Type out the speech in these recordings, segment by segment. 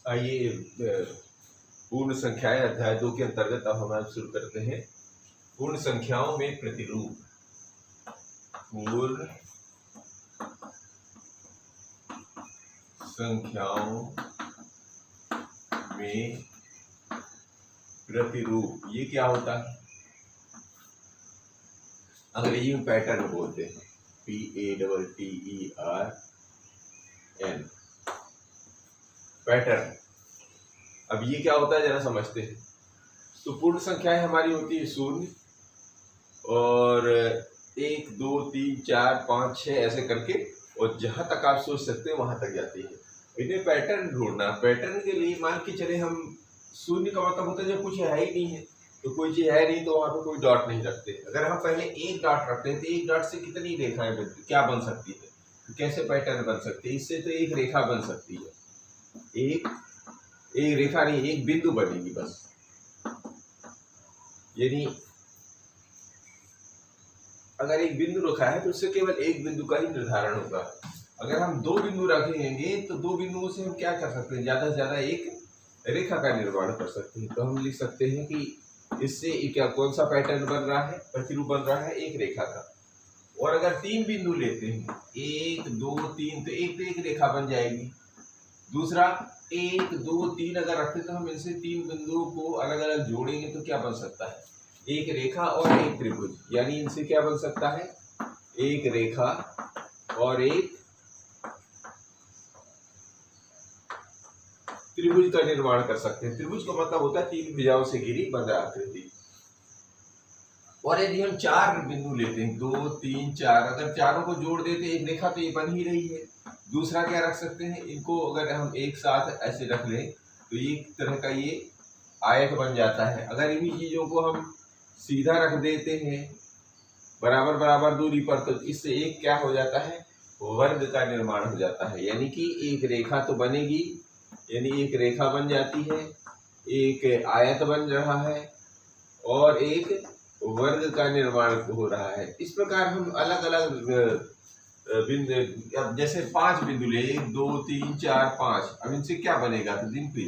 आइए पूर्ण संख्याएं अध्याय 2 के अंतर्गत अब हम शुरू करते हैं। पूर्ण संख्याओं में प्रतिरूप। पूर्ण संख्याओं में प्रतिरूप ये क्या होता है? अंग्रेजी में पैटर्न बोलते हैं, PATTERN, पैटर्न। अब ये क्या होता है जरा समझते हैं। तो पूर्ण संख्याएं हमारी होती है 0 और 1 2 3 4 5 6 ऐसे करके, और जहां तक आप सोच सकते हैं वहां तक जाती है। इन्हें पैटर्न ढूंढना। पैटर्न के लिए मान के चले हम 0 का मतलब होता है जब कुछ है ही नहीं है, तो कोई चीज है नहीं तो वहां पे कोई डॉट नहीं रखते। अगर हम पहले एक डॉट रखते हैं तो एक डॉट से कितनी रेखाएं क्या बन सकती है, तो कैसे पैटर्न बन सकती है? इससे तो एक रेखा बन सकती है, एक रेखा नहीं, एक बिंदु बनेगी बस। यानी अगर एक बिंदु रखा है तो उससे केवल एक बिंदु का ही निर्धारण होगा। अगर हम 2 बिंदु रखेंगे तो 2 बिंदुओं से हम क्या कर सकते हैं? ज्यादा से ज्यादा एक रेखा का निर्माण कर सकते हैं। तो हम लिख सकते हैं कि इससे क्या कौन सा पैटर्न बन रहा है, प्रतिरूप बन रहा है? एक रेखा का। और अगर 3 बिंदु लेते हैं, 1 2 3, तो एक रेखा बन जाएगी। दूसरा 1 2 3 अगर रखते तो हम इनसे 3 बिंदुओं को अलग अलग जोड़ेंगे तो क्या बन सकता है? एक रेखा और एक त्रिभुज। यानी इनसे क्या बन सकता है? एक रेखा और एक त्रिभुज का निर्माण कर सकते हैं। त्रिभुज का मतलब होता है 3 भुजाओं से घिरी बंद आकृति। और यदि हम 4 बिंदु लेते हैं, 2 3 4, अगर चारों को जोड़ देते एक रेखा तो ये बन ही रही है। दूसरा क्या रख सकते हैं? इनको अगर हम एक साथ ऐसे रख लें तो एक तरह का ये आयत बन जाता है। अगर इन्हीं चीजों को हम सीधा रख देते हैं बराबर बराबर दूरी पर, तो इससे एक क्या हो जाता है? वर्ग का निर्माण हो जाता है। यानी कि एक रेखा तो बनेगी, यानी एक रेखा बन जाती है, एक आयत बन रहा है और एक वर्ग का निर्माण हो रहा है। इस प्रकार हम अलग अलग बिंदु, अब जैसे 5 बिंदु ले, 1 2 3 4 5, अब इनसे क्या बनेगा? तो दिन पे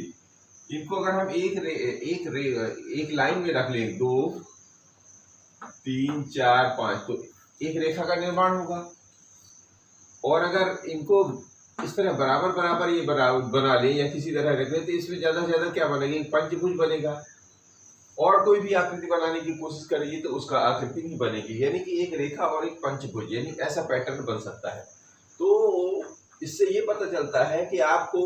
इनको अगर हम एक लाइन में रख लें, 2 3 4 5, तो एक रेखा का निर्माण होगा। और अगर इनको इस तरह बराबर बराबर ये बना लें या किसी तरह रख लें, तो इसमें ज्यादा से ज्यादा क्या बनेगा? एक पंचभुज बनेगा। और कोई भी आकृति बनाने की कोशिश करेगी तो उसका आकृति नहीं बनेगी। यानी कि एक रेखा और एक पंचभुज, यानी ऐसा पैटर्न बन सकता है। तो इससे ये पता चलता है कि आपको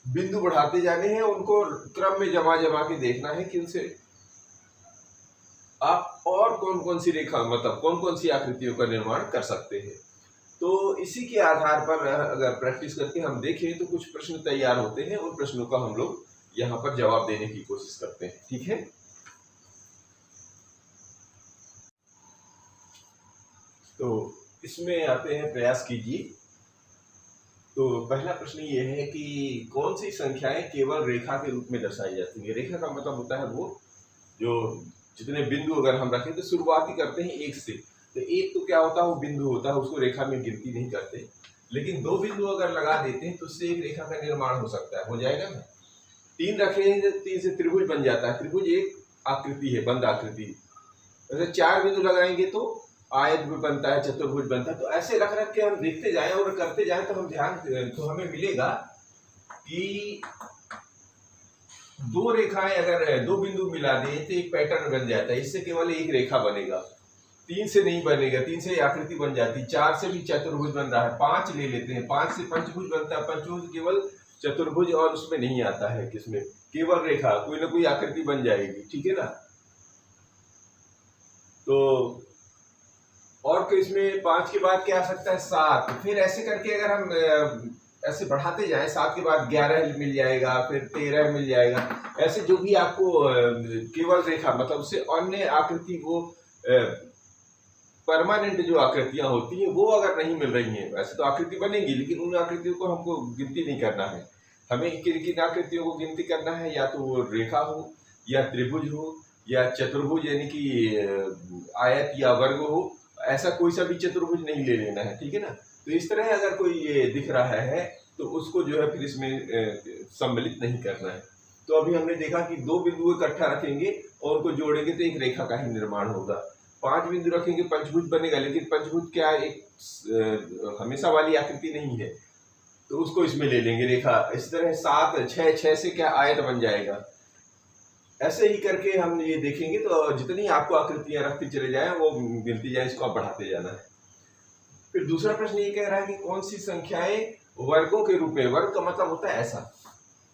बिंदु बढ़ाते जाने हैं, उनको क्रम में जमा जमा के देखना है कि उनसे आप और कौन कौन सी रेखा, मतलब कौन कौन सी आकृतियों का निर्माण कर सकते हैं। तो इसी के आधार पर अगर प्रैक्टिस करके हम देखें तो कुछ प्रश्न तैयार होते हैं। उन प्रश्नों का हम लोग यहाँ पर जवाब देने की कोशिश करते हैं। ठीक है, तो इसमें आते हैं, प्रयास कीजिए। तो पहला प्रश्न ये है कि कौन सी संख्याएं केवल रेखा के रूप में दर्शाई जाती है? रेखा का मतलब होता है वो जो जितने बिंदु अगर हम रखें तो शुरुआती करते हैं 1 से, तो 1 तो क्या होता है? वो बिंदु होता है, उसको रेखा में गिनती नहीं करते। लेकिन 2 बिंदु अगर लगा देते हैं तो उससे एक रेखा का निर्माण हो सकता है, हो जाएगा ना। 3 रख रहे हैं तो 3 से त्रिभुज बन जाता है। त्रिभुज एक आकृति है, बंद आकृति। जैसे 4 बिंदु लगाएंगे तो आयत भी बनता है, चतुर्भुज बनता है। तो ऐसे रख रख के हम देखते जाएं और करते जाएं तो हमें मिलेगा कि 2 रेखाएं, अगर 2 बिंदु मिला दें तो एक पैटर्न बन जाता है। इससे केवल एक रेखा बनेगा, 3 से नहीं बनेगा। 3 से आकृति बन जाती, 4 से भी चतुर्भुज बन रहा है। 5 ले लेते हैं, 5 से पंचभुज बनता है। पंचभुज केवल चतुर्भुज, और उसमें नहीं आता है, किसमें? केवल रेखा, कोई ना कोई आकृति बन जाएगी। ठीक है ना। तो और इसमें 5 के बाद क्या आ सकता है? 7। फिर ऐसे करके अगर हम ऐसे बढ़ाते जाएं, 7 के बाद 11 मिल जाएगा, फिर 13 मिल जाएगा। ऐसे जो भी आपको केवल रेखा, मतलब उससे अन्य आकृति, वो परमानेंट जो आकृतियां होती हैं वो अगर नहीं मिल रही हैं, वैसे तो आकृति बनेगी लेकिन उन आकृतियों को हमको गिनती नहीं करना है। हमें किन किन आकृतियों को गिनती करना है? या तो वो रेखा हो, या त्रिभुज हो, या चतुर्भुज यानी कि आयत या वर्ग हो। ऐसा कोई सा भी चतुर्भुज नहीं ले लेना है। ठीक है ना। तो इस तरह अगर कोई ये दिख रहा है तो उसको जो है फिर इसमें सम्मिलित नहीं करना है। तो अभी हमने देखा कि दो बिंदु इकट्ठा रखेंगे और उनको जोड़ेंगे तो एक रेखा का ही निर्माण होगा। 5 बिंदु रखेंगे पंचभुज बनेगा, लेकिन पंचभुज क्या एक हमेशा वाली आकृति नहीं है, तो उसको इसमें ले लेंगे रेखा। इस तरह 7 6 6 से क्या आयत बन जाएगा। ऐसे ही करके हम ये देखेंगे तो जितनी आपको आकृतियां रखते चले जाए वो मिलती जाए, इसको आप बढ़ाते जाना है। फिर दूसरा प्रश्न ये कह रहा है कि कौन सी संख्याएं वर्गों के रूप में, वर्ग का मतलब होता है ऐसा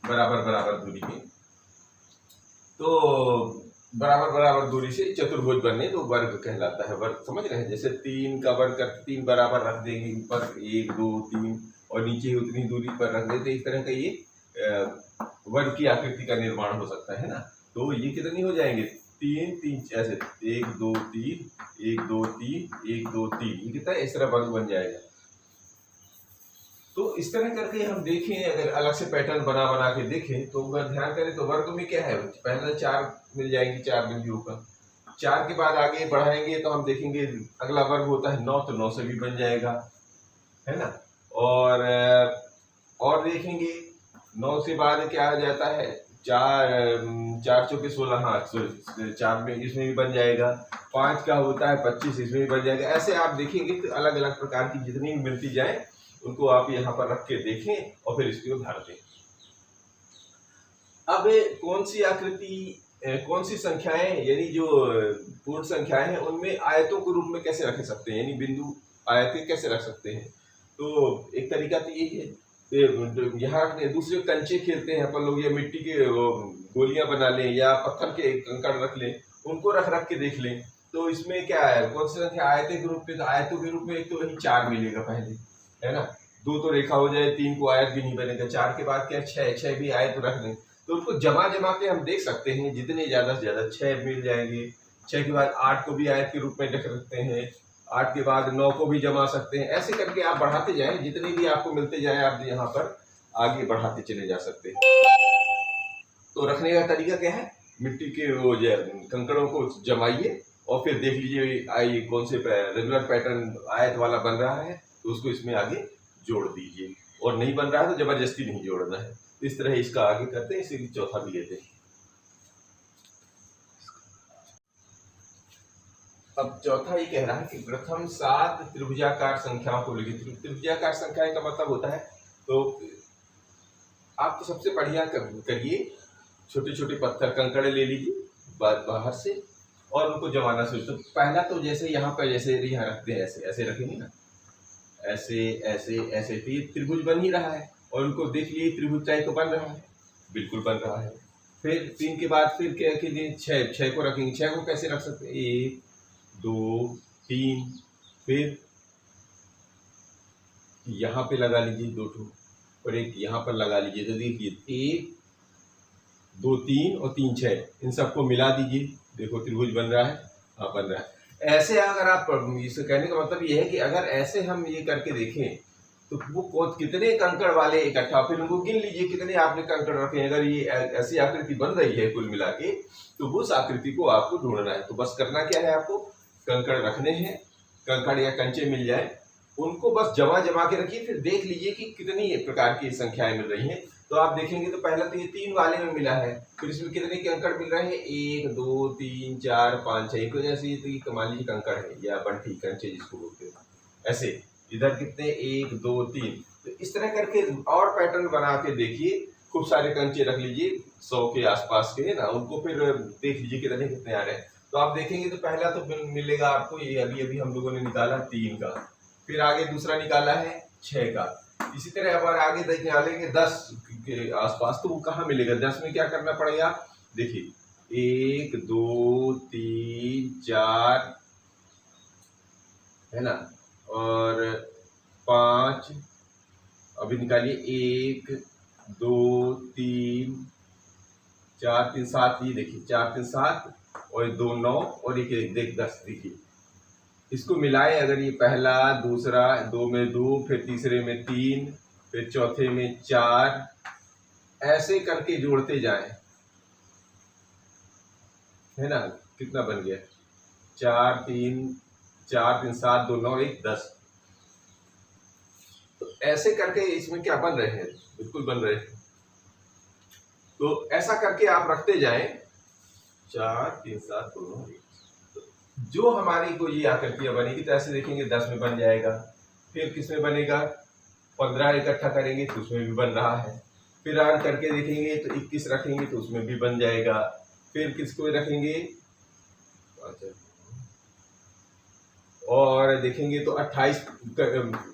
बराबर बराबर दूरी में, तो बराबर बराबर दूरी से चतुर्भुज बनने तो वर्ग कहलाता है। वर्ग समझ रहे हैं, जैसे 3 का वर्ग कर 3 बराबर रख देंगे ऊपर 1 2 3 और नीचे उतनी दूरी पर रख देते, इस तरह का ये वर्ग की आकृति का निर्माण हो सकता है ना। तो ये कितनी हो जाएंगे 3 3 ऐसे 1 2 3 1 2 3 1 2 3, ये कितना इस तरह वर्ग बन जाएगा। तो इस तरह करके हम देखें, अगर अलग से पैटर्न बना बना के देखें तो अगर ध्यान करें तो वर्ग में क्या है, पहले 4 मिल जाएंगे 4 बिंदुओं का। 4 के बाद आगे बढ़ाएंगे तो हम देखेंगे अगला वर्ग होता है 9, तो 9 से भी बन जाएगा, है ना। और देखेंगे 9 से बाद क्या आ जाता है 4 चौके 16, हाँ 4 में इसमें भी बन जाएगा। 5 का होता है 25, इसमें भी बन जाएगा। ऐसे आप देखेंगे तो अलग अलग प्रकार की जितनी भी मिलती जाए उनको आप यहाँ पर रख के देखें और फिर इसको भर दें। अब कौन सी आकृति, कौन सी संख्याएं यानी जो पूर्ण संख्याएं हैं उनमें आयतों के रूप में कैसे रख सकते हैं, यानी बिंदु आयतें कैसे रख सकते हैं। तो एक तरीका तो यही है, यहाँ रखने दूसरे कंचे खेलते हैं अपन लोग, या मिट्टी के गोलियां बना लें या पत्थर के कंकड़ रख लें, उनको रख रख के देख लें। तो इसमें क्या है, कौन सी संख्या आयतें के रूप में, तो आयतों के रूप में एक तो वही 4 मिलेगा पहले, है ना। 2 तो रेखा हो जाए, 3 को आयत भी नहीं बनेगा। 4 के बाद क्या 6 भी आयत रख दें, तो उनको जमा जमा के हम देख सकते हैं, जितने ज्यादा से ज्यादा 6 मिल जाएंगे। 6 के बाद 8 को भी आयत के रूप में रख सकते हैं, 8 के बाद 9 को भी जमा सकते हैं। ऐसे करके आप बढ़ाते जाएं, जितने भी आपको मिलते जाए आप यहाँ पर आगे बढ़ाते चले जा सकते हैं। तो रखने का तरीका क्या है, मिट्टी के वो कंकड़ों को जमाइए और फिर देख लीजिए आइए कौन से रेगुलर पैटर्न आयत वाला बन रहा है, तो उसको इसमें आगे जोड़ दीजिए, और नहीं बन रहा है तो जबरदस्ती नहीं जोड़ना है। इस तरह इसका आगे करते हैं, इसी चौथा भी लेते हैं। अब चौथा ये कह रहा है कि प्रथम 7 त्रिभुजाकार संख्याओं को लिखिए। त्रिभुजाकार संख्याएं का मतलब होता है, तो आप तो सबसे बढ़िया करिए, छोटे छोटे पत्थर कंकड़े ले लीजिए बाहर से और उनको जमाना शुरू। तो पहला तो जैसे यहाँ पर जैसे यहाँ रखते हैं, ऐसे ऐसे रखेंगे ना, ऐसे ऐसे ऐसे, तो ये त्रिभुज बन ही रहा है। और उनको देख लिए त्रिभुज चाहे तो बन रहा है, बिल्कुल बन रहा है। फिर 3 के बाद फिर क्या कीजिए 6 को रखेंगे। 6 को कैसे रख सकते हैं, 1 2 3, फिर यहाँ पे लगा लीजिए 2 ठो और एक यहाँ पर लगा लीजिए। तो देखिए 1 2 3 और 3 6, इन सबको मिला दीजिए, देखो त्रिभुज बन रहा है, हाँ बन रहा है। ऐसे अगर आप, इसे कहने का मतलब ये है कि अगर ऐसे हम ये करके देखें तो वो कितने कंकड़ वाले इकट्ठा, फिर उनको गिन लीजिए कितने आपने कंकड़ रखे हैं। अगर ये ऐसी आकृति बन रही है कुल मिला के, तो उस आकृति को आपको ढूंढना है। तो बस करना क्या है, आपको कंकड़ रखने हैं, कंकड़ या कंचे मिल जाए उनको बस जमा जमा के रखिए, फिर देख लीजिए कि कितनी प्रकार की संख्याएं मिल रही हैं। तो आप देखेंगे तो पहला तो ये 3 वाले में मिला है, फिर इसमें कितने कंकड़ मिल रहे हैं, 1 2 3 4 5 6, एक वजह से ये तो मान लीजिए कंकड़ है या बंठी कंचे जिसको बोलते हैं। ऐसे इधर कितने 1 2 3, तो इस तरह करके और पैटर्न बना के देखिए, खूब सारे कंचे रख लीजिए 100 के आसपास के ना, उनको फिर देख लीजिए कितने कितने आ रहे हैं। तो आप देखेंगे तो पहला तो मिलेगा आपको ये अभी अभी हम लोगों ने निकाला 3 का, फिर आगे दूसरा निकाला है 6 का। इसी तरह अब आगे निकालेंगे 10 के आसपास, तो वो कहाँ मिलेगा। 10 में क्या करना पड़ेगा, देखिए 1 2 3 4 है ना, और 5, अभी निकालिए 1 2 3 4 3 7, ये देखिए 4 3 7 और 2 9 और एक देख 10, देखिए इसको मिलाए अगर ये पहला दूसरा 2 में 2, फिर तीसरे में 3, फिर चौथे में 4, ऐसे करके जोड़ते जाएं, है ना। कितना बन गया 4 3 7 2 9 1 10। ऐसे करके इसमें क्या बन रहे हैं, बिल्कुल बन रहे हैं। तो ऐसा करके आप रखते जाएं, 4 3 7 दोनों, जो हमारी को ये आकृतियां बनेगी तो ऐसे देखेंगे 10 में बन जाएगा। फिर किस में बनेगा, 15 इकट्ठा करेंगे तो उसमें भी बन रहा है। फिर आन करके देखेंगे तो 21 रखेंगे तो उसमें भी बन जाएगा। फिर किसको रखेंगे और देखेंगे तो 28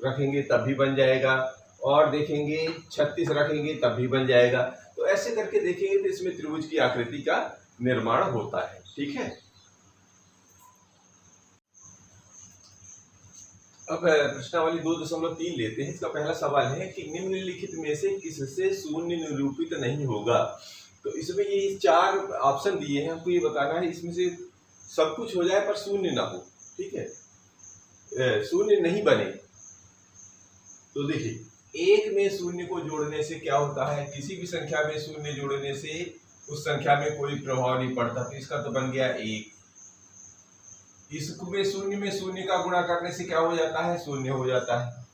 रखेंगे तब भी बन जाएगा। और देखेंगे 36 रखेंगे तब भी बन जाएगा। तो ऐसे करके देखेंगे तो इसमें त्रिभुज की आकृति का निर्माण होता है। ठीक है। अब प्रश्नावली 2.3 लेते हैं। इसका पहला सवाल है कि निम्नलिखित में से किससे शून्य निरूपित नहीं होगा। तो इसमें ये 4 ऑप्शन दिए हैं, हमको ये बताना है इसमें से सब कुछ हो जाए पर शून्य ना हो। ठीक है, शून्य नहीं बने। तो देखिए, 1 में शून्य को जोड़ने से क्या होता है, किसी भी संख्या में शून्य जोड़ने से उस संख्या में कोई प्रभाव नहीं पड़ता। तो इसका तो बन गया 1। इसमें शून्य में शून्य का गुणा करने से क्या हो जाता है, शून्य हो जाता है।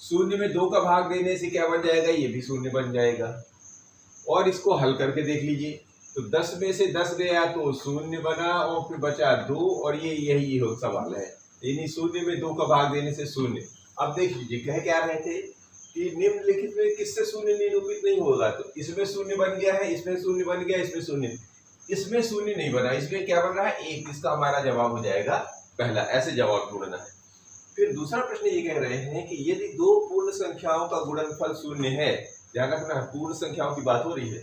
शून्य में 2 का भाग देने से क्या बन जाएगा, ये भी शून्य बन जाएगा। और इसको हल करके देख लीजिए, तो 10 में से 10 गया तो शून्य बना और फिर बचा 2, और ये यही सवाल है, यानी शून्य में 2 का भाग देने से शून्य। अब देख लीजिए, कह क्या रहे थे कि निम्नलिखित में किससे शून्य निरूपित नहीं होगा। तो इसमें शून्य बन गया है, इसमें शून्य बन गया, इसमें शून्य, इसमें शून्य नहीं बना, इसमें क्या बन रहा है, 1। इसका हमारा जवाब हो जाएगा पहला। ऐसे जवाब ढूंढना है। फिर दूसरा प्रश्न ये कह रहे हैं कि यदि 2 पूर्ण संख्याओं का गुणनफल शून्य है, ध्यान रखना पूर्ण संख्याओं की बात हो रही है,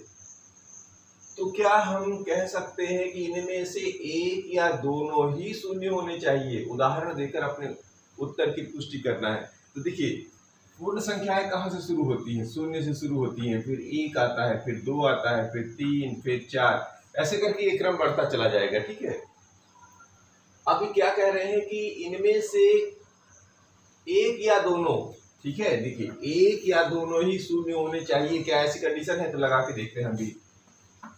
तो क्या हम कह सकते हैं कि इनमें से एक या दोनों ही शून्य होने चाहिए। उदाहरण देकर अपने उत्तर की पुष्टि करना है। तो देखिए, पूर्ण संख्याएं कहाँ से शुरू होती हैं, शून्य से शुरू होती हैं, फिर 1 आता है, फिर 2 आता है, फिर 3, फिर 4, ऐसे करके ये क्रम बढ़ता चला जाएगा। ठीक है। अभी क्या कह रहे हैं कि इनमें से एक या दोनों, ठीक है, देखिए, एक या दोनों ही शून्य होने चाहिए। क्या ऐसी कंडीशन है, तो लगा के देखते हैं हम भी।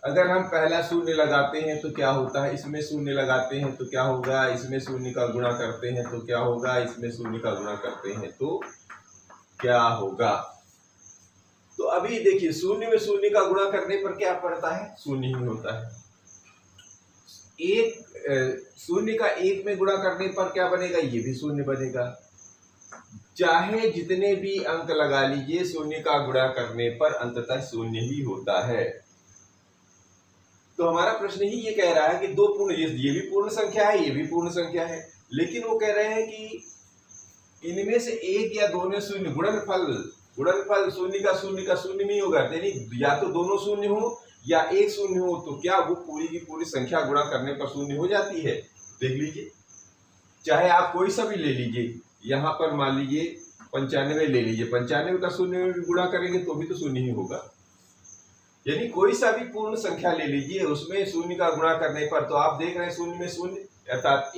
अगर हम पहला शून्य लगाते हैं तो क्या होता है, इसमें शून्य लगाते हैं तो क्या होगा, इसमें शून्य का गुणा करते हैं तो क्या होगा, इसमें शून्य का गुणा करते हैं तो क्या होगा। तो अभी देखिए, शून्य में शून्य का गुणा करने पर क्या पड़ता है, शून्य ही होता है। शून्य का 1 में गुणा करने पर क्या बनेगा, ये भी शून्य बनेगा। चाहे जितने भी अंक लगा लीजिए, शून्य का गुणा करने पर अंततः शून्य ही होता है। तो हमारा प्रश्न ही ये कह रहा है कि 2 पूर्ण, ये भी पूर्ण संख्या है, ये भी पूर्ण संख्या है, लेकिन वो कह रहे हैं कि इनमें से एक या दोनों शून्य, गुणनफल शून्य का शून्य नहीं होगा। यानी या तो दोनों शून्य हो या एक शून्य हो, तो क्या वो पूरी की पूरी संख्या गुणा करने पर शून्य हो जाती है। देख लीजिए, चाहे आप कोई सा भी ले लीजिए, यहाँ पर मान लीजिए 95 ले लीजिए, 95 का शून्य में भी गुणा करेंगे तो भी तो शून्य ही होगा। यानी कोई सा भी पूर्ण संख्या ले लीजिए, उसमें शून्य का गुणा करने पर, तो आप देख रहे हैं शून्य में शून्य, अर्थात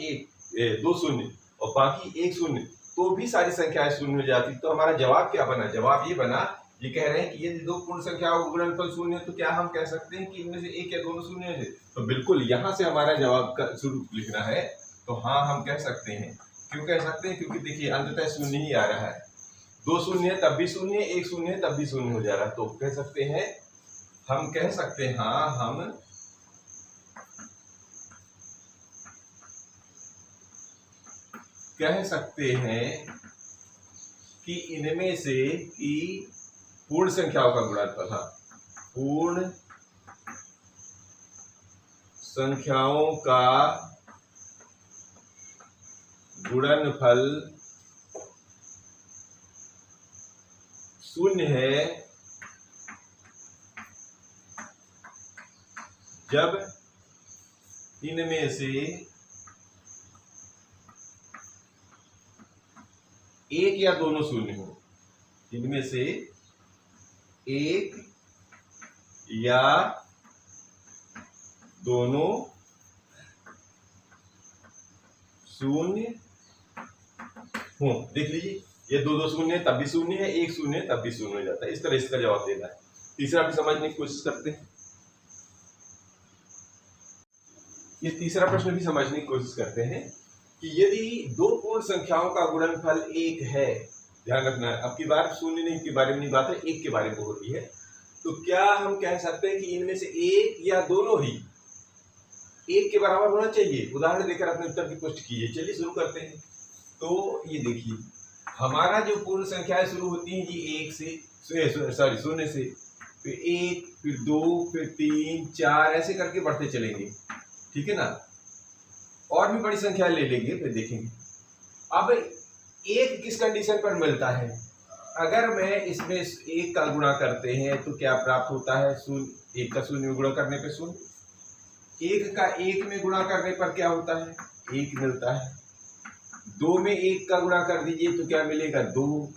2 शून्य और बाकी 1 शून्य, तो भी सारी संख्याएं शून्य हो जाती। तो हमारा जवाब क्या बना, जवाब ये बना, ये कह रहे हैं कि यदि 2 पूर्ण संख्याओं का गुणनफल शून्य है तो क्या हम कह सकते हैं कि इनमें से एक या दोनों शून्य है। तो बिल्कुल यहाँ से हमारा जवाब का शुरू लिखना है। तो हाँ, हम कह सकते हैं। क्यों कह सकते हैं, क्योंकि देखिए अंततः शून्य ही आ रहा है। 2 शून्य है तब भी शून्य, 1 शून्य है तब भी शून्य हो जा रहा है। तो कह सकते हैं, हम कह सकते हैं, हाँ, हम कह सकते हैं कि इनमें से कि पूर्ण संख्याओं का गुणनफल, हाँ, पूर्ण संख्याओं का गुणनफल शून्य है जब इनमें से एक या दोनों शून्य हो। इनमें से एक या दोनों शून्य हो। देख लीजिए, ये 2 शून्य है तब भी शून्य है, 1 शून्य है तब भी शून्य हो जाता है। इस तरह इसका जवाब देना है। तीसरा भी समझने की कोशिश करते हैं। ये तीसरा प्रश्न भी समझने की कोशिश करते हैं कि यदि 2 पूर्ण संख्याओं का गुणनफल 1 है ध्यान रखना है। अब की बार शून्य नहीं के बारे में नहीं बात है, एक के बारे में हो रही है। तो क्या हम कह सकते हैं कि इनमें से एक या दोनों ही एक के बराबर होना चाहिए? उदाहरण देकर अपने उत्तर की पुष्टि कीजिए। चलिए शुरू करते हैं। तो ये देखिए, हमारा जो पूर्ण संख्याएं शुरू होती हैं जी एक से, सॉरी शून्य से, फिर एक, फिर दो, फिर तीन, चार, ऐसे करके बढ़ते चलेंगे, ठीक है ना। और भी बड़ी संख्या ले लेंगे, फिर देखेंगे। अब एक किस कंडीशन पर मिलता है? अगर मैं इसमें एक का गुणा करते हैं तो क्या प्राप्त होता है? शून्य। एक का शून्य में गुणा करने पे शून्य, एक का एक में गुणा करने पर क्या होता है? एक मिलता है। दो में एक का गुणा कर दीजिए तो क्या मिलेगा? दो।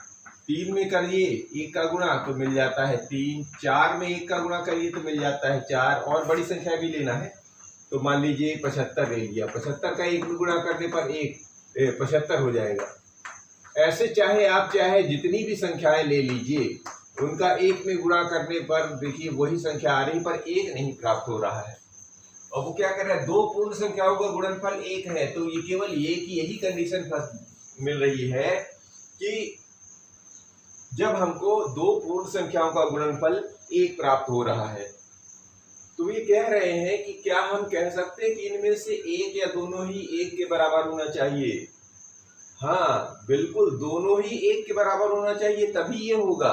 तीन में करिए एक का गुणा तो मिल जाता है तीन। चार में एक का गुणा करिए तो मिल जाता है चार। और बड़ी संख्या भी लेना है तो मान लीजिए 75 ले लिया, 75 का एक में गुणा करने पर 75 हो जाएगा। ऐसे चाहे जितनी भी संख्याएं ले लीजिए, उनका एक में गुणा करने पर देखिए वही संख्या आ रही, पर एक नहीं प्राप्त हो रहा है। और वो क्या कर रहा है? दो पूर्ण संख्याओं का गुणनफल एक है, तो ये केवल यही कंडीशन मिल रही है कि जब हमको दो पूर्ण संख्याओं का गुणनफल एक प्राप्त हो रहा है। तो ये कह रहे हैं कि क्या हम कह सकते हैं कि इनमें से एक या दोनों ही एक के बराबर होना चाहिए? हाँ बिल्कुल, दोनों ही एक के बराबर होना चाहिए, तभी ये होगा।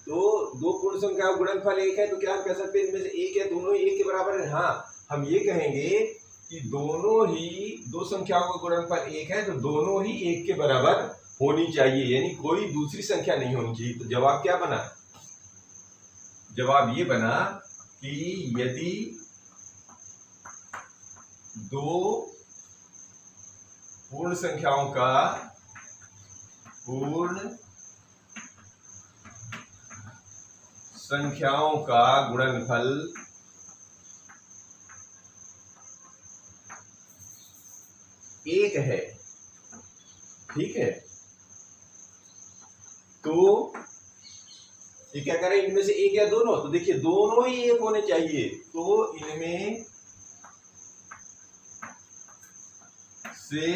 तो दो पूर्ण संख्या का गुणनफल एक है, तो क्या हम कह सकते हैं इनमें से एक या दोनों ही एक के बराबर है? हाँ, हम ये कहेंगे कि दोनों ही दो संख्याओं का गुणनफल एक है, तो दोनों ही एक के बराबर होनी चाहिए, यानी कोई दूसरी संख्या नहीं होनी चाहिए। तो जवाब क्या बना? जवाब ये बना कि यदि दो पूर्ण संख्याओं का गुणनफल एक है, ठीक है, तो ये क्या करें? इनमें से एक या दोनों? तो देखिए दोनों ही एक होने चाहिए, तो इनमें से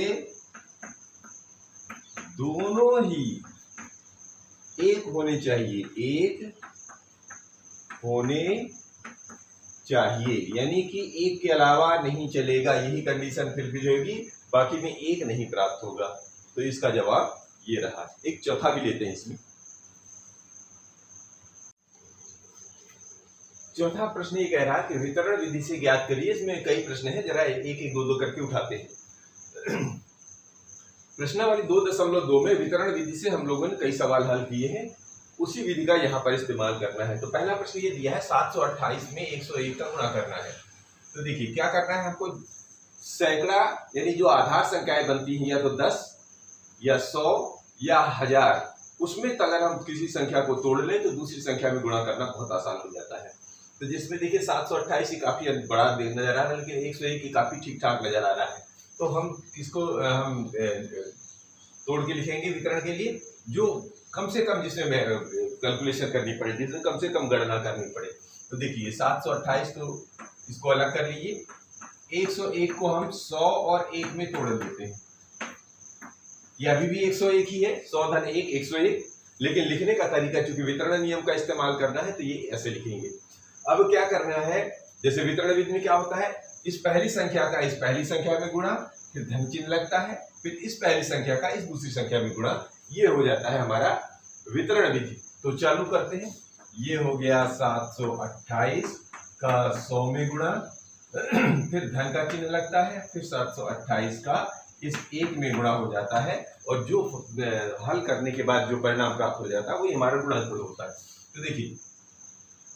दोनों ही एक होने चाहिए, एक होने चाहिए, यानी कि एक के अलावा नहीं चलेगा, यही कंडीशन फिलफिल होगी, बाकी में एक नहीं प्राप्त होगा। तो इसका जवाब ये रहा। एक चौथा भी लेते हैं इसमें। चौथा प्रश्न ये कह रहा है कि वितरण विधि से ज्ञात करिए। इसमें कई प्रश्न हैं, जरा एक एक दो दो करके उठाते हैं। प्रश्नावली 2.2 में वितरण विधि से हम लोगों ने कई सवाल हल किए हैं, उसी विधि का यहाँ पर इस्तेमाल करना है। तो पहला प्रश्न ये दिया है 728 में 101 का गुणा करना है। तो देखिए क्या करना है हमको? सैकड़ा यानी जो आधार संख्याएं बनती हैं, या तो 10 या 100 या 1000, उसमें अगर हम किसी संख्या को तोड़ लें तो दूसरी संख्या में गुणा करना बहुत आसान हो जाता है। तो जिसमें देखिए 728 ही काफी बड़ा नजर आ रहा है, लेकिन 101 की काफी ठीक ठाक नजर आ रहा है। तो हम किसको हम तोड़ के लिखेंगे वितरण के लिए? जो कम से कम जिसमें कैलकुलेशन करनी पड़े, जिसमें कम से कम गणना करनी पड़े। तो देखिए 728, तो इसको अलग कर लीजिए। 101 को हम 100 और 1 में तोड़ देते हैं। ये अभी भी 101 ही है, 100 धन 1 101, लेकिन लिखने का तरीका चूंकि वितरण नियम का इस्तेमाल करना है तो ये ऐसे लिखेंगे। अब क्या करना है? जैसे वितरण विधि में क्या होता है? इस पहली संख्या का इस पहली संख्या में गुणा, फिर धन चिन्ह लगता है, फिर इस पहली संख्या का इस दूसरी संख्या में गुणा, ये हो जाता है हमारा वितरण विधि। तो चालू करते हैं। ये हो गया 728 का 100 में गुणा, फिर धन का चिन्ह लगता है, फिर 728 का इस एक में गुणा हो जाता है, और जो हल करने के बाद जो परिणाम प्राप्त हो जाता है वो हमारा गुणनफल होता है। तो देखिए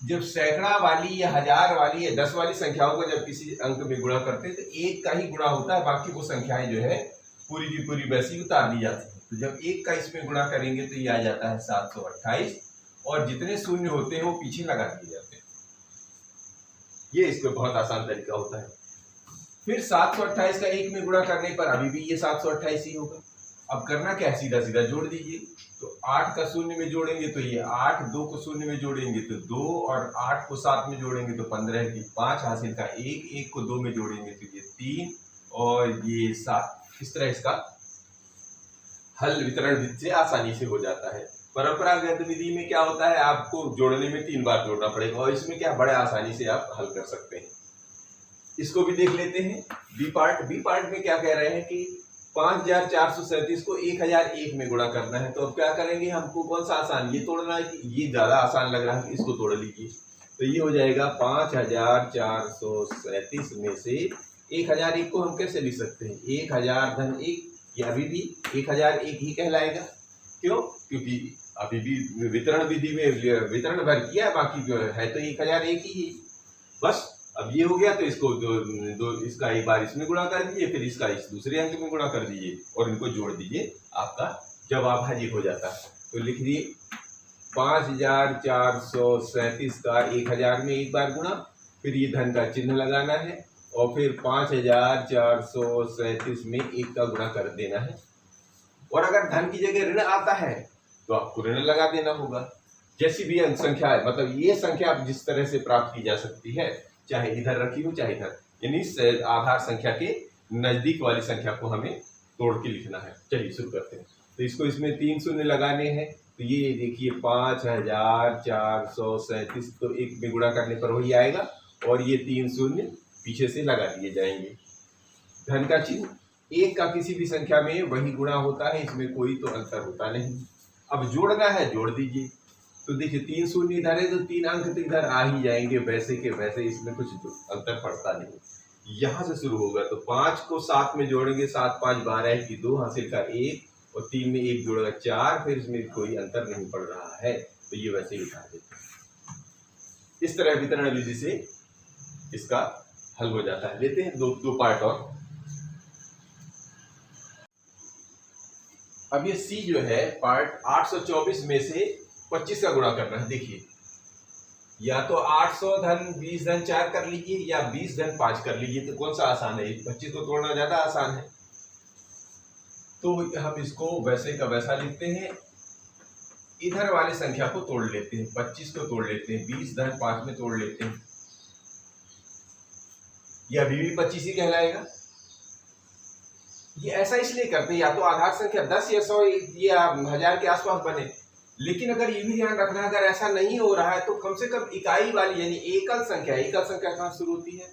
जब सैकड़ा वाली या 1000 वाली या 10 वाली संख्याओं को जब किसी अंक में गुणा करते हैं तो एक का ही गुणा होता है, बाकी वो संख्याएं जो है पूरी की पूरी वैसी उतार दी जाती है। तो जब एक का इसमें गुणा करेंगे तो ये आ जाता है 728, और जितने शून्य होते हैं वो पीछे लगा दिए जाते हैं। ये इसका बहुत आसान तरीका होता है। फिर 728 का एक में गुणा करने पर अभी भी ये 728 ही होगा। अब करना क्या है? सीधा सीधा जोड़ दीजिए। तो 8 का शून्य में जोड़ेंगे तो ये 8, 2 को शून्य में जोड़ेंगे तो 2, और 8 को 7 में जोड़ेंगे तो 15 की 5 हासिल का 1, 1 को 2 में जोड़ेंगे तो ये 3 और ये 7। इस तरह इसका हल वितरण विधि से आसानी से हो जाता है। परंपरागत विधि में क्या होता है, आपको जोड़ने में 3 बार जोड़ना पड़ेगा, और इसमें क्या बड़े आसानी से आप हल कर सकते हैं। इसको भी देख लेते हैं। बी पार्ट में क्या कह रहे हैं कि 5437 को 1001 में गुणा करना है। तो अब क्या करेंगे, हमको कौन सा आसान, ये तोड़ना है कि ये ज्यादा आसान लग रहा है, इसको तोड़ लीजिए। तो ये हो जाएगा 5437 में से 1001 को हम कैसे लिख सकते हैं, 1000 धन 1, ये अभी भी 1001 ही कहलाएगा। क्यों, क्योंकि अभी भी वितरण विधि में वितरण भर किया, बाकी जो है तो 1001 ही। बस अब ये हो गया, तो इसको इसका एक बार इसमें गुणा कर दीजिए, फिर इसका इस दूसरे अंक में गुणा कर दीजिए और इनको जोड़ दीजिए, आपका जवाब हाजिर हो जाता है। तो लिख दिए 5437 का 1000 में एक बार गुणा, फिर ये धन का चिन्ह लगाना है, और फिर 5437 में 1 का गुणा कर देना है। और अगर धन की जगह ऋण आता है तो आपको ऋण लगा देना होगा। जैसी भी अंक संख्या है, मतलब ये संख्या आप जिस तरह से प्राप्त की जा सकती है, चाहे इधर रखी हो चाहे इधर, यानी आधार संख्या के नजदीक वाली संख्या को हमें तोड़ के लिखना है। चलिए शुरू करते हैं। तो इसको इसमें 3 शून्य लगाने हैं, तो ये देखिए 5437 तो 1 में गुणा करने पर वही आएगा, और ये 3 शून्य पीछे से लगा दिए जाएंगे। धन का चिन्ह 1 का किसी भी संख्या में वही गुणा होता है, इसमें कोई तो अंतर होता नहीं। अब जोड़ना है, जोड़ दीजिए। तो देखिए 3 शून्य इधर है, तो 3 अंक तो इधर आ ही जाएंगे वैसे के वैसे, इसमें कुछ अंतर पड़ता नहीं। यहाँ से शुरू होगा, तो 5 को 7 में जोड़ेंगे, 7 5 12 की 2 हासिल का 1, और 3 में 1 जोड़ेगा 4, फिर इसमें कोई अंतर नहीं पड़ रहा है, तो ये वैसे ही उठा देते हैं। इस तरह वितरण विधि से इसका हल हो जाता है। लेते हैं दो पार्ट और। अब ये सी जो है पार्ट 824 में से 25 का गुणा करना है। देखिए, या तो 800 धन 20 धन 4 कर लीजिए, या 20 धन 5 कर लीजिए। तो कौन सा आसान है, 25 को तोड़ना ज्यादा आसान है। तो हम इसको वैसे का वैसा लिखते हैं, इधर वाली संख्या को तोड़ लेते हैं, 25 को तोड़ लेते हैं, 20 धन 5 में तोड़ लेते हैं, यह अभी भी 25 ही कहलाएगा। ये ऐसा इसलिए करते हैं, या तो आधार संख्या 10 या 100 या 1000 के आसपास बने। लेकिन अगर ये भी ध्यान रखना, अगर ऐसा नहीं हो रहा है तो कम से कम इकाई वाली यानी एकल संख्या कहाँ शुरू होती है,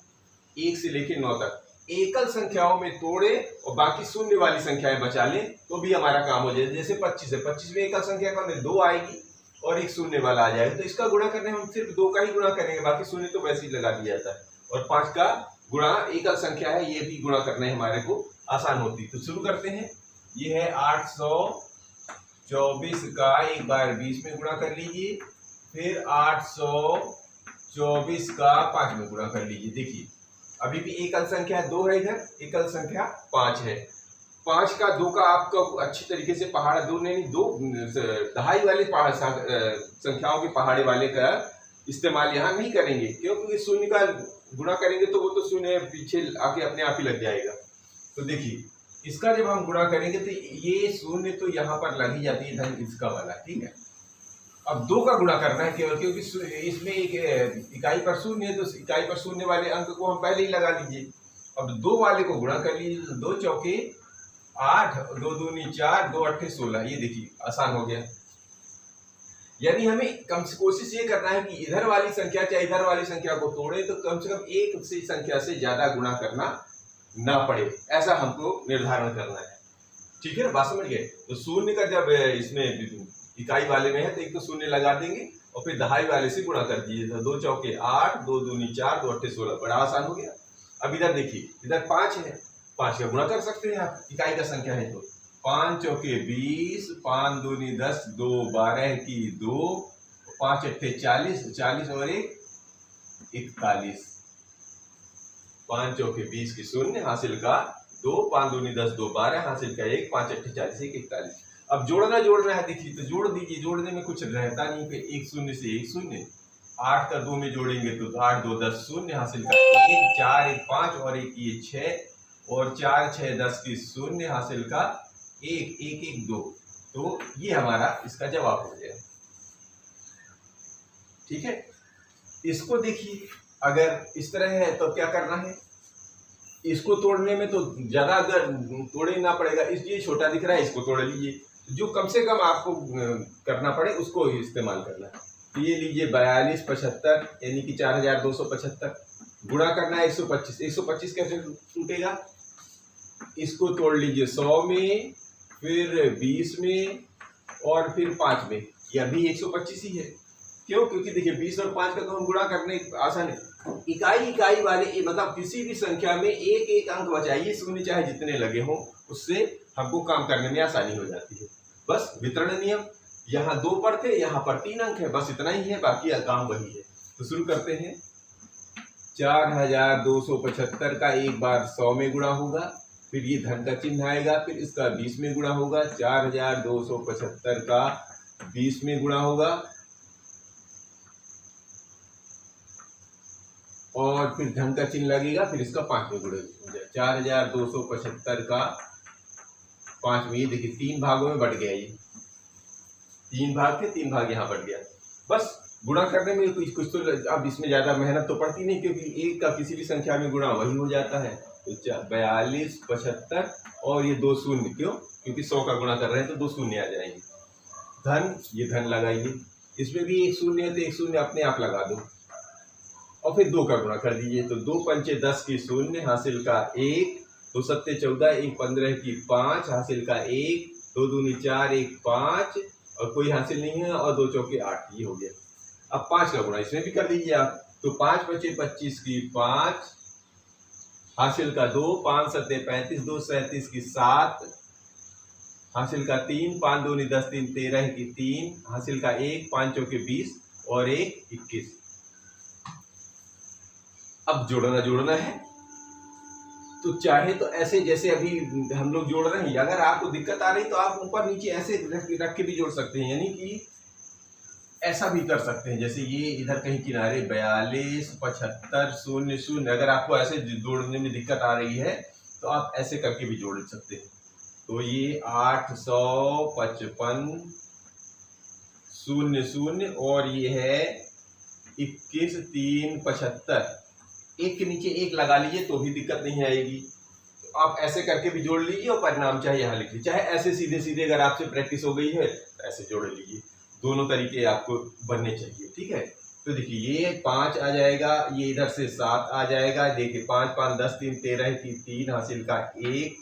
1 से लेकर 9 तक, एकल संख्याओं में तोड़े और बाकी शून्य वाली संख्याएं बचा लें, तो भी हमारा काम हो जाए। जैसे 25 है, 25 में एकल संख्या का 2 आएगी और एक शून्य वाला आ जाएगा, तो इसका गुणा करने हम सिर्फ 2 का ही गुणा करेंगे, बाकी शून्य तो वैसे ही लगा दिया जाता है। और 5 का गुणा एकल संख्या है, ये भी गुणा करने हमारे को आसान होती। तो शुरू करते हैं। ये है 824 का एक बार 20 में गुणा कर लीजिए, फिर 824 का 5 में गुणा कर लीजिए। देखिए अभी भी एकल संख्या 2 है, इधर एकल संख्या 5 है। 5 का 2 का आपको अच्छी तरीके से पहाड़ 2 नहीं 2 दहाई वाले पहाड़ संख्याओं के पहाड़े वाले का इस्तेमाल यहाँ नहीं करेंगे, क्योंकि शून्य का गुणा करेंगे तो वो तो शून्य पीछे आके अपने आप ही लग जाएगा। तो देखिए इसका जब हम गुणा करेंगे तो ये शून्य तो यहाँ पर लग ही जाती है धन इसका वाला, ठीक है। अब 2 का गुणा करना है केवल, क्योंकि इसमें एक इकाई पर शून्य है, तो इकाई पर शून्य वाले अंक को हम पहले ही लगा लीजिए। अब 2 वाले को गुणा कर लीजिए, तो 2 चौके 8, 2 दूनी 4, 2 अट्ठे 16। ये देखिए आसान हो गया। यानी हमें कम से कोशिश ये करना है कि इधर वाली संख्या चाहे इधर वाली संख्या को तोड़े तो कम से कम एक से संख्या से ज्यादा गुणा करना ना पड़े, ऐसा हमको निर्धारण करना है, ठीक है ना। बात समझ गए। तो शून्य का जब इसमें इकाई वाले में है तो एक तो शून्य लगा देंगे और फिर दहाई वाले से गुणा कर दीजिए। तो 2 चौके 8, 2 दूनी 4, 2 अट्ठे 16, बड़ा आसान हो गया। अब इधर देखिए, इधर 5 है, 5 का गुणा कर सकते हैं आप, इकाई का संख्या है। तो 5 चौके 20, 5 दूनी 10, 2 12 की 2, 5 अट्ठे 40, 40 और 1 41, 5 चौके 20 की शून्य हासिल का 2, 5 दूनी 10, 2 12 हासिल का 1, 5 अट्ठे 40, 1 41। अब जोड़ना है, देखिए तो जोड़ दीजिए। जोड़ने में कुछ रहता नहीं, फिर 1 शून्य से 1 शून्य, 8 का 2 में जोड़ेंगे तो 8 2 10 शून्य हासिल का 1, 4 1 5 और 1 ये 6 और 4 6 10 की शून्य हासिल का 1 1 1 2। तो ये हमारा इसका जवाब हो गया, ठीक है। इसको देखिए, अगर इस तरह है तो क्या करना है, इसको तोड़ने में तो ज्यादा अगर तोड़े ना पड़ेगा, इसलिए छोटा दिख रहा है, इसको तोड़ लीजिए। जो कम से कम आपको करना पड़े उसको इस्तेमाल करना है। तो ये लीजिए 42 75 यानी कि 4275 गुणा करना है 125। 125 कैसे टूटेगा, इसको तोड़ लीजिए 100 में, फिर 20 में और फिर 5 में। यह भी 125 ही है। क्यों? क्योंकि देखिए 20 और 5 का तो हम गुणा करने आसान है। इकाई वाले मतलब किसी भी संख्या में एक एक अंक बचाइए, शून्य चाहे जितने लगे हों, उससे हमको काम करने में आसानी हो जाती है। बस वितरण नियम, यहाँ 2 पर थे, यहाँ पर 3 अंक है, बस इतना ही है, बाकी काम वही है। तो शुरू करते हैं। 4275 का एक बार 100 में गुणा होगा, फिर ये धन का चिन्ह आएगा, फिर इसका 20 में गुणा होगा। 4275 का 20 में गुणा होगा और फिर धन का चिन्ह लगेगा, फिर इसका 5 में गुणा हो जाए। 4275 का 5 में, ये देखिए 3 भागों में बढ़ गया। ये 3 भाग थे, 3 भाग यहाँ बढ़ गया। बस गुणा करने में कुछ तो अब इसमें ज्यादा मेहनत तो पड़ती नहीं, क्योंकि एक का किसी भी संख्या में गुणा वही हो जाता है। तो 42 75 और ये 2 शून्य, क्यों? क्योंकि 100 का गुणा कर रहे हैं तो 2 शून्य आ जाएंगे। धन, ये धन लगाइए, इसमें भी 1 शून्य है तो 1 शून्य अपने आप लगा दो और फिर 2 का गुणा कर दीजिए। तो 2 पंचे 10 की शून्य, हासिल का 1, 2 सत्ते 14, 1 15 की 5, हासिल का 1, 2 दूनी 4, 1 5 और कोई हासिल नहीं है, और 2 चौके 8, ये हो गया। अब 5 का गुणा इसमें भी कर दीजिए आप। तो 5 बचे 25 की 5, हासिल का 2, 5 सत्ते 35, 2 37 की 7, हासिल का 3, 5 दूनी 10, 3 13 की 3, हासिल का 1, 5 चौके 20 और 1 21। अब जोड़ना है, तो चाहे तो ऐसे जैसे अभी हम लोग जोड़ रहे हैं, अगर आपको दिक्कत आ रही तो आप ऊपर नीचे ऐसे रख के भी जोड़ सकते हैं, यानी कि ऐसा भी कर सकते हैं। जैसे ये इधर कहीं किनारे 42 75 0 0, अगर आपको ऐसे जोड़ने में दिक्कत आ रही है तो आप ऐसे करके भी जोड़ सकते हैं। तो ये 855 0 0 और ये है 21 3 75। एक के नीचे एक लगा लीजिए तो भी दिक्कत नहीं आएगी। तो आप ऐसे करके भी जोड़ लीजिए और परिणाम चाहे यहाँ लिख लीजिए, चाहे ऐसे सीधे सीधे अगर आपसे प्रैक्टिस हो गई है तो ऐसे जोड़ लीजिए। दोनों तरीके आपको बनने चाहिए, ठीक है। तो देखिए ये 5 आ जाएगा, ये इधर से 7 आ जाएगा। देखिए 5 5 10 3 13 की 3, हासिल का 1,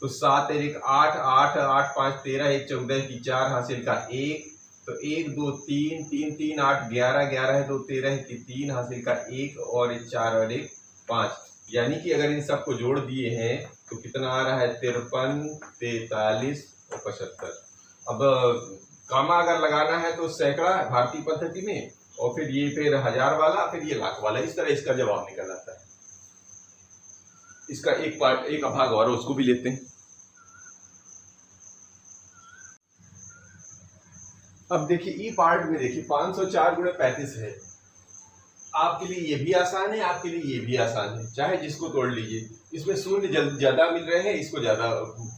तो 7 1 8 8 8 5 13 1 14 की 4, हासिल का 1, तो 1 2 3 3 3 8 11 11 है, 2 13 की 3, हासिल का 1 और 4 और 1 5। यानी कि अगर इन सबको जोड़ दिए हैं तो कितना आ रहा है 53 43 और 75। अब कामा अगर लगाना है तो सैकड़ा भारतीय पद्धति में, और फिर ये फिर 1000 वाला, फिर ये लाख वाला, इस तरह इसका जवाब निकल आता है। इसका एक पार्ट, एक भाग और उसको भी लेते हैं। अब देखिए ई पार्ट में देखिए 504 गुणे 35 है। आपके लिए ये भी आसान है, आपके लिए ये भी आसान है, चाहे जिसको तोड़ लीजिए। इसमें शून्य ज्यादा मिल रहे हैं, इसको ज्यादा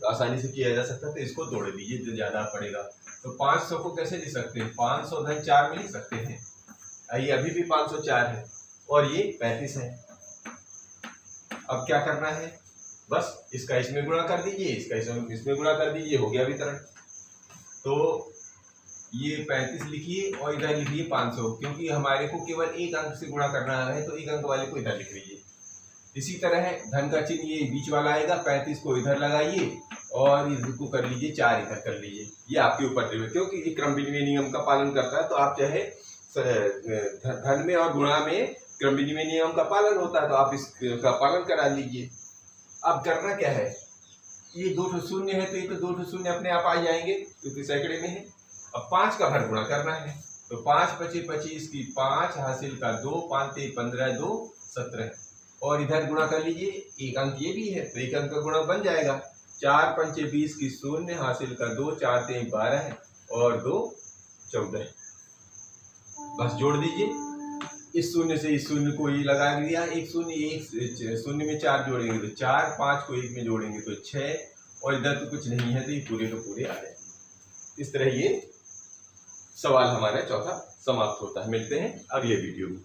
आसानी से किया जा सकता है, तो इसको तोड़ लीजिए जो ज्यादा पड़ेगा। तो 500 को कैसे लिख सकते हैं, 500 धन 4 में लिख सकते हैं। ये अभी भी 504 है और ये 35 है। अब क्या करना है, बस इसका इसमें गुणा कर दीजिए, इसका इसमें गुणा कर दीजिए, हो गया वितरण। तो ये 35 लिखिए और इधर लिखिए 500, क्योंकि हमारे को केवल एक अंक से गुणा करना है, तो एक अंक वाले को इधर लिख लीजिए। इसी तरह धन का चिन्ह ये बीच वाला आएगा, 35 को इधर लगाइए और इसको कर लीजिए 4 इधर कर लीजिए। ये आपके ऊपर निर्भर, क्योंकि ये क्रम विनिमय नियम का पालन करता है, तो आप चाहे धन में और गुणा में क्रम विनिमय नियम का पालन होता है, तो आप इसका पालन करा लीजिए। अब करना क्या है, ये 2 शून्य है, तो ये तो 2 शून्य अपने आप आ जाएंगे क्योंकि सैकड़े में है। अब 5 का भर गुणा करना है, तो 5 बचे 25 की 5, हासिल का 2, 5 3 15 2 17 और इधर गुणा कर लीजिए, एक अंक ये भी है तो एक अंक का गुणा बन जाएगा। 4 पंचे 20 की 0, हासिल का 2, 4 3 12 है और 2 14। बस जोड़ दीजिए, इस शून्य से इस शून्य को ये लगा दिया, एक शून्य में 4 जोड़ेंगे तो 4, 5 को 1 में जोड़ेंगे तो 6 और इधर तो कुछ नहीं है तो ये पूरे के पूरे आ जाएंगे। इस तरह ये सवाल हमारा चौथा समाप्त होता है। मिलते हैं अगले वीडियो में।